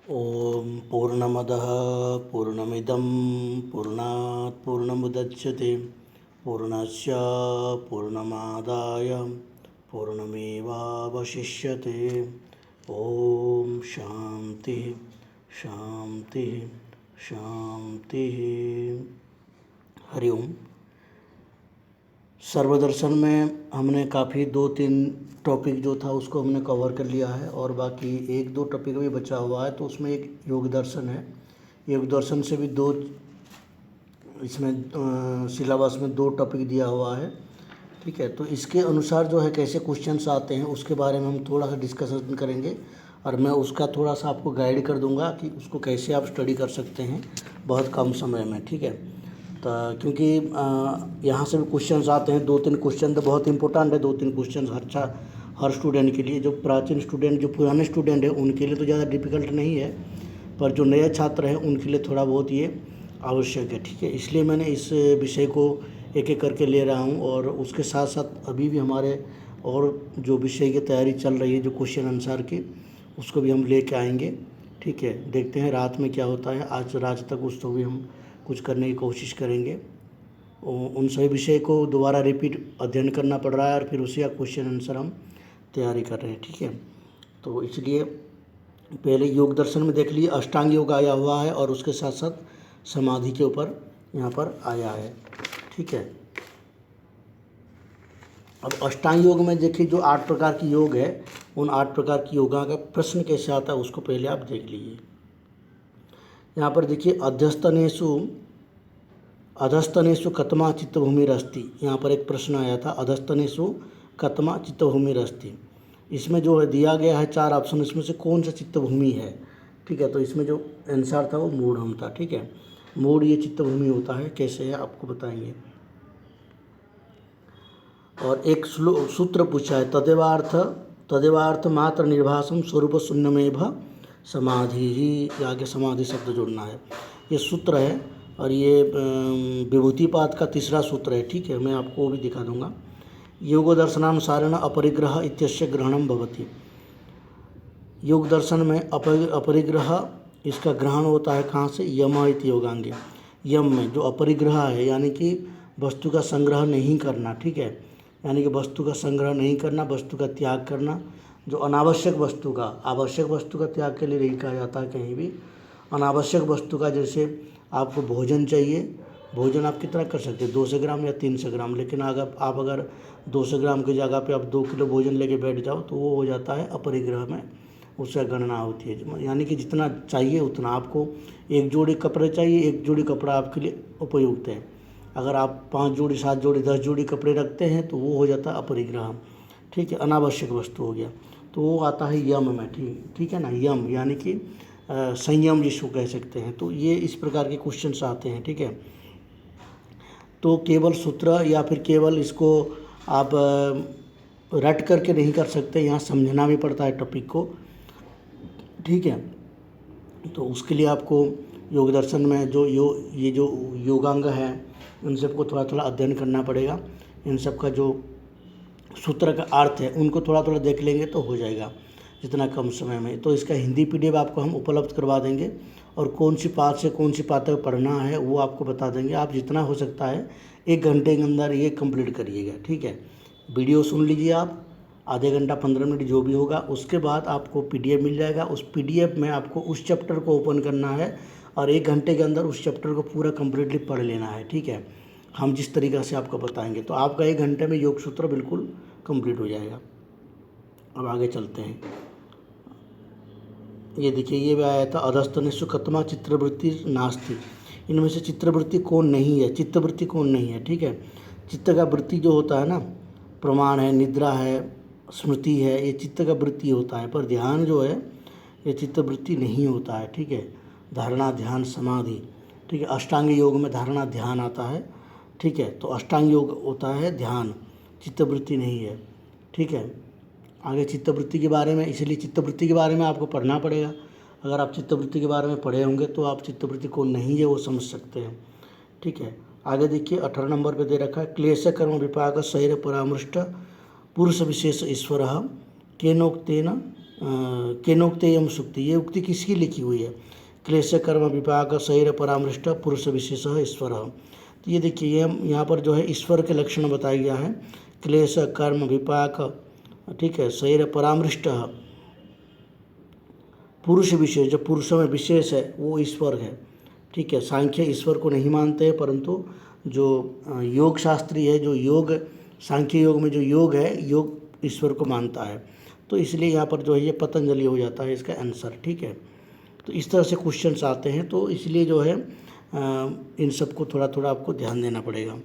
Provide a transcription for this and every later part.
ओम पूर्णमदः पूर्णमिदं पूर्णात् पूर्णमुदच्यते पूर्णस्य पूर्णमादाय पूर्णमेवावशिष्यते। ओम शांति शांति शांति। हरि ओम। सर्वदर्शन में हमने काफ़ी 2-3 टॉपिक जो था उसको हमने कवर कर लिया है और बाकी 1-2 टॉपिक भी बचा हुआ है। तो उसमें एक योग दर्शन है। योग दर्शन से भी 2 इसमें सिलेबस में 2 टॉपिक दिया हुआ है। ठीक है, तो इसके अनुसार जो है कैसे क्वेश्चंस आते हैं उसके बारे में हम थोड़ा सा डिस्कशन करेंगे और मैं उसका थोड़ा सा आपको गाइड कर दूंगा कि उसको कैसे आप स्टडी कर सकते हैं बहुत कम समय में। ठीक है, तो क्योंकि यहाँ से भी क्वेश्चंस आते हैं 2-3 क्वेश्चन तो बहुत इंपॉर्टेंट है। 2-3 क्वेश्चन हर स्टूडेंट के लिए, जो प्राचीन स्टूडेंट जो पुराने स्टूडेंट है उनके लिए तो ज़्यादा डिफ़िकल्ट नहीं है, पर जो नए छात्र हैं उनके लिए थोड़ा बहुत ये आवश्यक है। ठीक है, इसलिए मैंने इस विषय को एक एक करके ले रहा हूँ और उसके साथ साथ अभी भी हमारे और जो विषय की तैयारी चल रही है जो क्वेश्चन आंसर की, उसको भी हम लेके आएंगे। ठीक है, देखते हैं रात में क्या होता है। आज रात तक उसको भी हम कुछ करने की कोशिश करेंगे। उन सभी विषय को दोबारा रिपीट अध्ययन करना पड़ रहा है और फिर उसी का क्वेश्चन आंसर हम तैयारी कर रहे हैं। ठीक है, तो इसलिए पहले योग दर्शन में देख लीजिए अष्टांग योग आया हुआ है और उसके साथ साथ समाधि के ऊपर यहाँ पर आया है। ठीक है, अब अष्टांग योग में देखिए जो 8 प्रकार की योग है, उन 8 प्रकार की योगा का प्रश्न कैसे आता है उसको पहले आप देख लीजिए। यहाँ पर देखिए अधस्तनेषु कतमा चित्तभूमिरस्ति, यहाँ पर एक प्रश्न आया था, अधस्तनेषु कतमा चित्तभूमिरस्ति। इसमें जो है दिया गया है 4 ऑप्शन, इसमें से कौन सा चित्तभूमि है। ठीक है, तो इसमें जो आंसर था वो मूढ़म था। ठीक है, मूढ़ ये चित्तभूमि होता है, कैसे है आपको बताएंगे। और एक सूत्र पूछा है, तदेवार्थ मात्र निर्भासम स्वरूप शून्यमेव समाधि ही, आगे समाधि शब्द जोड़ना है, ये सूत्र है और ये विभूतिपाद का 3रा सूत्र है। ठीक है, मैं आपको वो भी दिखा दूंगा। योग दर्शनानुसारेण अपरिग्रह इत्यस्य ग्रहणम भवति। योग दर्शन में अपरिग्रह इसका ग्रहण होता है कहाँ से, यम इति योगांगे। यम में जो अपरिग्रह है यानी कि वस्तु का संग्रह नहीं करना। ठीक है, यानी कि वस्तु का संग्रह नहीं करना, वस्तु का त्याग करना। जो अनावश्यक वस्तु का, आवश्यक वस्तु का त्याग के लिए नहीं कहा जाता है कहीं भी। अनावश्यक वस्तु का, जैसे आपको भोजन चाहिए, भोजन आप कितना कर सकते हैं, 200 ग्राम या 300 ग्राम, लेकिन अगर 200 ग्राम की जगह पे आप 2 किलो भोजन लेके बैठ जाओ तो वो हो जाता है अपरिग्रह में, उसका गणना होती है। यानी कि जितना चाहिए उतना आपको, 1 जोड़ी कपड़े चाहिए, 1 जोड़ी कपड़ा आपके लिए उपयुक्त है। अगर आप 5 जोड़ी 7 जोड़ी 10 जोड़ी कपड़े रखते हैं तो वो हो जाता है अपरिग्रह। ठीक है, अनावश्यक वस्तु हो गया, तो वो आता है यम में। ठीक है ना, यम यानी कि संयम जिसको कह सकते हैं। तो ये इस प्रकार के क्वेश्चंस आते हैं। ठीक है, तो केवल सूत्र या फिर केवल इसको आप रट करके नहीं कर सकते, यहाँ समझना भी पड़ता है टॉपिक को। ठीक है, तो उसके लिए आपको योग दर्शन में जो ये जो योगांग है उन सबको थोड़ा थोड़ा अध्ययन करना पड़ेगा। इन सब का जो सूत्र का अर्थ है उनको थोड़ा थोड़ा देख लेंगे तो हो जाएगा जितना कम समय में। तो इसका हिंदी PDF आपको हम उपलब्ध करवा देंगे और कौन सी पाठ से कौन सी पाठ तक पढ़ना है वो आपको बता देंगे। आप जितना हो सकता है 1 घंटे के अंदर ये कंप्लीट करिएगा। ठीक है, वीडियो सुन लीजिए आप, आधे घंटा 15 मिनट जो भी होगा, उसके बाद आपको PDF मिल जाएगा। उस PDF में आपको उस चैप्टर को ओपन करना है और 1 घंटे के अंदर उस चैप्टर को पूरा कम्प्लीटली पढ़ लेना है। ठीक है, हम जिस तरीक़े से आपको बताएंगे तो आपका 1 घंटे में योग सूत्र बिल्कुल कंप्लीट हो जाएगा। अब आगे चलते हैं। ये देखिए, ये भी आया था, अधस्तनेषु कतमा चित्तवृत्ति नास्ति। इनमें से चित्तवृत्ति कौन नहीं है, चित्तवृत्ति कौन नहीं है। ठीक है, चित्त का वृत्ति जो होता है ना, प्रमाण है, निद्रा है, स्मृति है, ये चित्त का वृत्ति होता है, पर ध्यान जो है ये चित्तवृत्ति नहीं होता है। ठीक है, धारणा ध्यान समाधि। ठीक है, अष्टांग योग में धारणा ध्यान आता है। ठीक है, तो अष्टांग योग होता है ध्यान, चित्तवृत्ति नहीं है। ठीक है, आगे चित्तवृत्ति के बारे में, इसलिए चित्तवृत्ति के बारे में आपको पढ़ना पड़ेगा। अगर आप चित्तवृत्ति के बारे में पढ़े होंगे तो आप चित्तवृत्ति कौन नहीं है वो समझ सकते हैं। ठीक है, आगे देखिए 18 नंबर पे दे रखा है, क्लेश कर्म विपाक शरीर परामृष्ट पुरुष विशेष ईश्वर केनोक्तेन केनोक्तेयम सुक्ति, ये उक्ति किसकी लिखी हुई है? क्लेश कर्म विपाक शरीर परामृष्ट पुरुष विशेष ईश्वर। तो ये देखिए ये यहाँ पर जो है ईश्वर के लक्षण बताया गया है। क्लेश कर्म विपाक, ठीक है, शरीर परामृष्ट, पुरुष विशेष, जो पुरुषों में विशेष है वो ईश्वर है। ठीक है, सांख्य ईश्वर को नहीं मानते हैं, परंतु जो योग शास्त्री है, जो योग सांख्य योग में जो योग है, योग ईश्वर को मानता है। तो इसलिए यहाँ पर जो है ये पतंजलि हो जाता है इसका आंसर। ठीक है, तो इस तरह से क्वेश्चंस आते हैं, तो इसलिए जो है इन सबको थोड़ा थोड़ा आपको ध्यान देना पड़ेगा।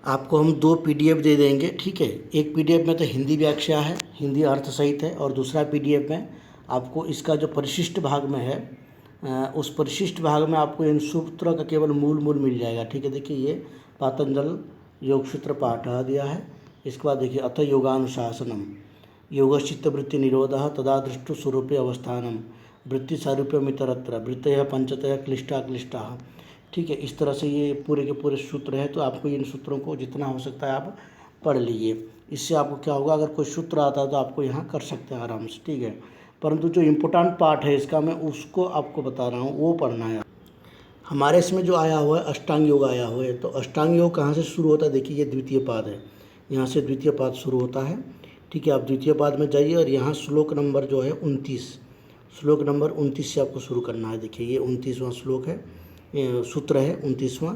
आपको हम 2 PDF दे देंगे। ठीक है, एक PDF में तो हिंदी व्याख्या है, हिंदी अर्थ सहित है, और दूसरा PDF में आपको इसका जो परिशिष्ट भाग में है, उस परिशिष्ट भाग में आपको इन सूत्रों का केवल मूल मिल जाएगा। ठीक है, देखिए ये पातंजल योग सूत्र पाठ दिया है। इसके बाद देखिए अथ योगानुशासनम, योगश्चित्तवृत्ति निरोधः तदा दृष्टु स्वरूपे अवस्थानम, वृत्ति सारूप्यमितरत्र, वृत्तयः पंचतयः क्लिष्टा क्लिष्टाः। ठीक है, इस तरह से ये पूरे के पूरे सूत्र हैं। तो आपको इन सूत्रों को जितना हो सकता है आप पढ़ लीजिए। इससे आपको क्या होगा, अगर कोई सूत्र आता है तो आपको यहाँ कर सकते हैं आराम से। ठीक है, परंतु जो इम्पोर्टेंट पार्ट है इसका, मैं उसको आपको बता रहा हूँ, वो पढ़ना है। हमारे इसमें जो आया हुआ है अष्टांग योग आया हुआ है, तो अष्टांग योग कहाँ से शुरू होता है? देखिए ये द्वितीय पाद है, यहाँ से द्वितीय पाद शुरू होता है। ठीक है, आप द्वितीय पाद में जाइए और यहाँ श्लोक नंबर जो है 29, श्लोक नंबर 29 से आपको शुरू करना है। देखिए ये 29वां श्लोक है, सूत्र है 29वां।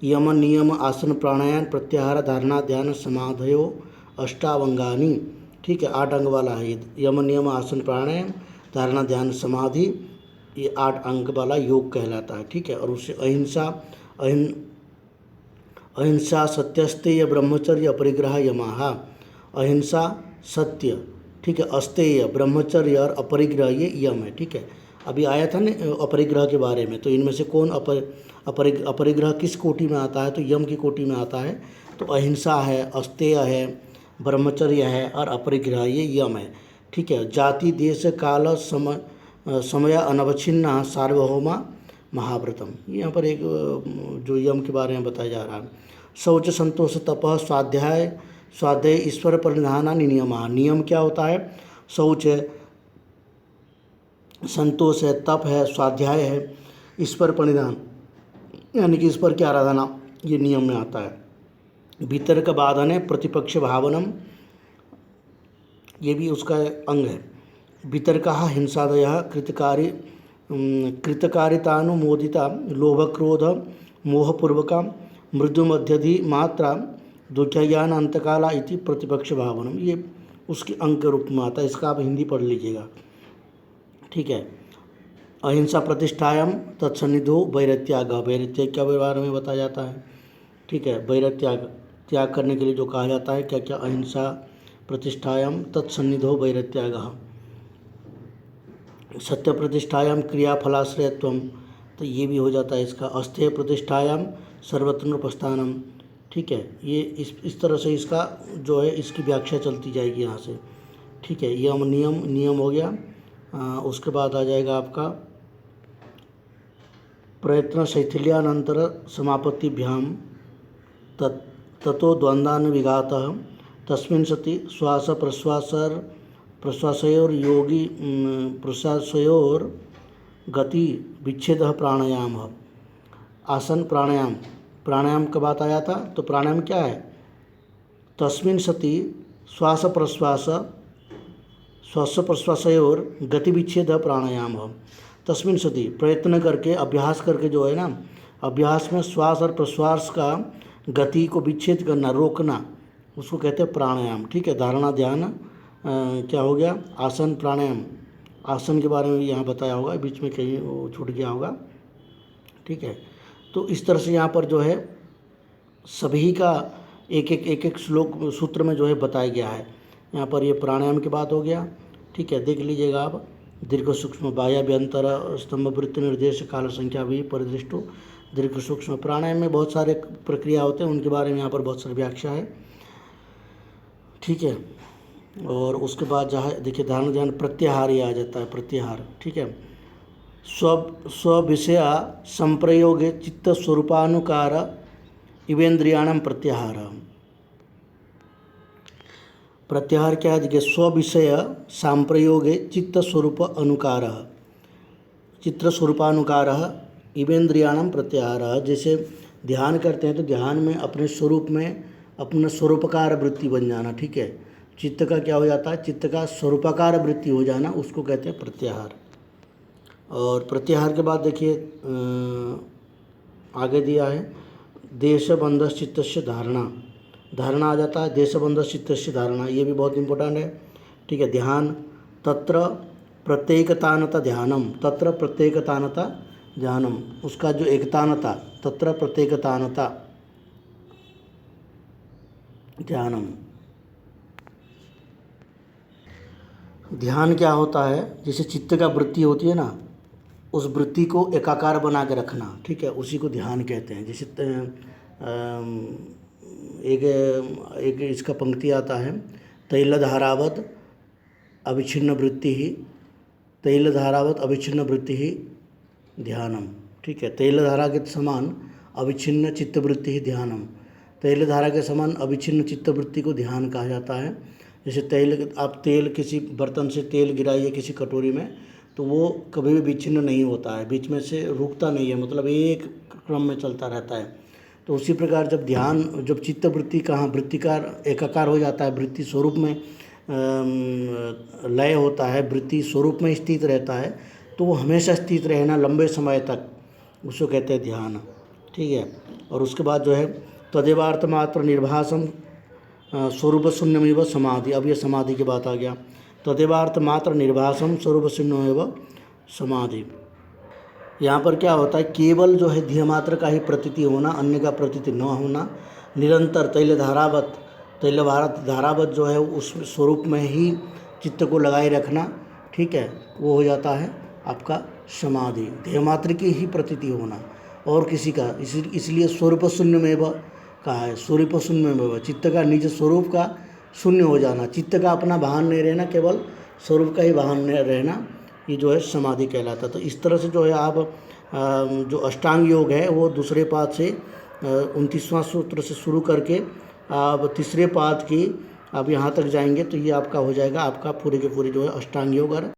यम नियम आसन प्राणायाम प्रत्याहार धारणा ध्यान समाधयो अष्टावंगानी। ठीक है, 8 अंग वाला है ये। यम नियम आसन प्राणायाम धारणा ध्यान समाधि, ये 8 अंग वाला योग कहलाता है। ठीक है, और उससे अहिंसा सत्यस्तेय ब्रह्मचर्य अपरिग्रह यमाहा, अहिंसा सत्य, ठीक है, अस्तेय ब्रह्मचर्य और अपरिग्रह ये यम है। ठीक है, अभी आया था ना अपरिग्रह के बारे में, तो इनमें से कौन अपरिग्रह किस कोटि में आता है? तो यम की कोटि में आता है। तो अहिंसा है, अस्तेय है, ब्रह्मचर्य है और अपरिग्रह ये यम है। ठीक है, जाति देश काल समय अनवच्छिन्न सार्वभौमा महाव्रतम, यहाँ पर एक जो यम के बारे में बताया जा रहा है। शौच संतोष तप स्वाध्याय ईश्वर परिधाना नियम। नियम क्या होता है? शौच है, संतोष है, तप है, स्वाध्याय है, ईश्वर परिधान यानी कि ईश्वर की आराधना, ये नियम में आता है। भीतर का बाधन है प्रतिपक्ष भावनम, ये भी उसका अंग है। भीतर का हिंसादय कृतकारितानुमोदिता लोभक्रोध मोहपूर्वका मृदु मध्यधि मात्रा दुख्यान अंतकाला इति प्रतिपक्ष भावनम, ये उसके अंग के रूप में आता है। इसका आप हिंदी पढ़ लीजिएगा। ठीक है, अहिंसा प्रतिष्ठायाम तत्सन्निधो वैरत्याग, वैरत्याग के बारे में बताया जाता है। ठीक है, वैरत्याग त्याग करने के लिए जो कहा जाता है क्या क्या? अहिंसा प्रतिष्ठायाम तत्सन्निधो वैरत्याग, सत्य प्रतिष्ठायाम क्रियाफलाश्रयत्वम, तो ये भी हो जाता है इसका। अस्तेय प्रतिष्ठायाम सर्वतनोपस्थानम। ठीक है, ये इस तरह से इसका जो है इसकी व्याख्या चलती जाएगी यहाँ से। ठीक है, यम नियम हो गया। उसके बाद आ जाएगा आपका प्रयत्न शैथिल्यानंतर समापत्तिभ्याम ततो द्वंद्वान विघातः तस्मिन् सति श्वास प्रश्वासयोर योगी प्रश्वासयोर गति विच्छेद प्राणायाम। आसन प्राणायाम का बात आया था, तो प्राणायाम क्या है? तस्मिन् सति श्वास प्रश्वासयोर गति विच्छेद प्राणायाम। तस्मिन् सति प्रयत्न करके, अभ्यास करके जो है ना, अभ्यास में श्वास और प्रश्वास का गति को विच्छेद करना, रोकना, उसको कहते हैं प्राणायाम। ठीक है, धारणा ध्यान क्या हो गया? आसन प्राणायाम। आसन के बारे में यहाँ बताया होगा, बीच में कहीं वो छूट गया होगा। ठीक है, तो इस तरह से यहाँ पर जो है सभी का एक एक श्लोक सूत्र में जो है बताया गया है। यहाँ पर ये प्राणायाम की बात हो गया। ठीक है, देख लीजिएगा आप। दीर्घ सूक्ष्म बाह्याभ्यंतर स्तंभ वृत्ति निर्देश काल संख्या भी परिदृष्टो दीर्घ सूक्ष्म। प्राणायाम में बहुत सारे प्रक्रिया होते हैं, उनके बारे में यहाँ पर बहुत सारी व्याख्या है। ठीक है, और उसके बाद जहाँ देखिए धारण ध्यान प्रत्याहार ही आ जाता है, प्रत्याहार। ठीक है, स्विषय संप्रयोगे चित्त स्वरूपानुकार इवेन्द्रियाणाम प्रत्याहार। प्रत्याहार क्या है? देखिए, स्व विषय सांप्रयोगे चित्त स्वरूप अनुकार, चित्र स्वरूपानुकार इवेंद्रियाणाम प्रत्याहार। जैसे ध्यान करते हैं तो ध्यान में अपने स्वरूप में अपना स्वरूपकार वृत्ति बन जाना, ठीक है। चित्त का क्या हो जाता है? चित्त का स्वरूपाकार वृत्ति हो जाना, उसको कहते हैं प्रत्याहार। और प्रत्याहार के बाद देखिए आगे दिया है देशबंध चित्तस्य धारणा, धारणा आ जाता है, देशबंध चित्तस्य धारणा, ये भी बहुत इंपॉर्टेंट है, ठीक है। ध्यान तत्र प्रत्येकतानता ध्यानम, तत्र प्रत्येकतानता ध्यानम, उसका जो एकतानता, तत्र प्रत्येकतानता ध्यानम। ध्यान क्या होता है? जैसे चित्त का वृत्ति होती है ना, उस वृत्ति को एकाकार बना के रखना, ठीक है, उसी को ध्यान कहते हैं। जैसे एक इसका पंक्ति आता है, तैलधारावत अविच्छिन्न वृत्ति ही, तैलधारावत अविच्छिन्न वृत्ति ही ध्यानम, ठीक है। तैलधारा के समान अविच्छिन्न चित्तवृत्ति ही ध्यानम, तैलधारा के समान अविच्छिन्न चित्तवृत्ति को ध्यान कहा जाता है। जैसे तेल, आप तेल किसी बर्तन से तेल गिराइए किसी कटोरी में, तो वो कभी भी विच्छिन्न नहीं होता है, बीच में से रुकता नहीं है, मतलब एक क्रम में चलता रहता है। तो उसी प्रकार जब ध्यान, जब चित्तवृत्ति कहाँ वृत्तिकार एकाकार हो जाता है, वृत्ति स्वरूप में लय होता है, वृत्ति स्वरूप में स्थित रहता है, तो वो हमेशा स्थित रहना लंबे समय तक, उसको कहते हैं ध्यान, ठीक है। और उसके बाद जो है तदेवार्थ मात्र निर्भासम स्वरूप शून्यमेव समाधि, अब ये समाधि की बात आ गया। तदेवार्थ मात्र निर्भासम स्वरूप शून्यमेव समाधि, यहाँ पर क्या होता है? केवल जो है ध्येय मात्र का ही प्रतीति होना, अन्य का प्रतीति न होना, निरंतर तैलधारावत, धारावत जो है उस स्वरूप में ही चित्त को लगाए रखना, ठीक है, वो हो जाता है आपका समाधि। ध्येय मात्र की ही प्रतीति होना और किसी का, इसलिए स्वरूप शून्यमेव कहा है, स्वरूप शून्यमेव, चित्त का निज स्वरूप का शून्य हो जाना, चित्त का अपना भान नहीं रहना, केवल स्वरूप का ही भान रहना, ये जो है समाधि कहलाता। तो इस तरह से जो है आप जो अष्टांग योग है वो दूसरे पाद से 29वां सूत्र से शुरू करके आप तीसरे पाद की आप यहाँ तक जाएंगे, तो ये आपका हो जाएगा, आपका पूरे के पूरे जो है अष्टांग योग और